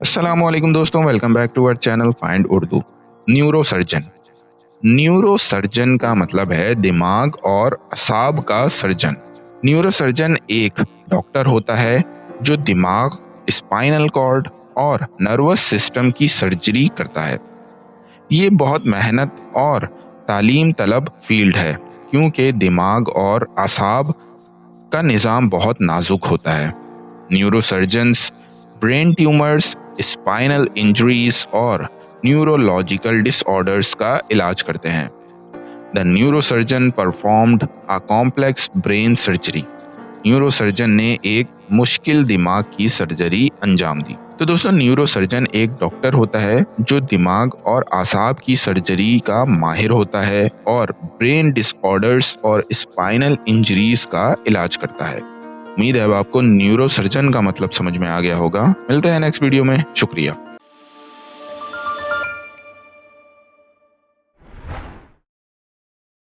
अस्सलामुअलैकुम दोस्तों, welcome back to our channel find Urdu. Neurosurgeon. Neurosurgeon का मतलब है दिमाग और असाब का सर्जन। न्यूरोसर्जन एक डॉक्टर होता है जो दिमाग, स्पाइनल कॉर्ड और नर्वस सिस्टम की सर्जरी करता है। ये बहुत मेहनत और तालीम तलब फील्ड है क्योंकि दिमाग और असाब का निज़ाम बहुत नाजुक होता है। Neurosurgeons brain tumours, spinal injuries और न्यूरोलॉजिकल डिसऑर्डर्स का इलाज करते हैं। The neurosurgeon performed a complex brain surgery. Neurosurgeon ने एक मुश्किल दिमाग की सर्जरी अंजाम दी। तो दोस्तों, न्यूरोसर्जन एक डॉक्टर होता है जो दिमाग और आसाब की सर्जरी का माहिर होता है और ब्रेन डिसऑर्डर्स और स्पाइनल इंजरीज का इलाज करता है। उम्मीद है अब आपको न्यूरोसर्जन का मतलब समझ में आ गया होगा। मिलते हैं नेक्स्ट वीडियो में। शुक्रिया।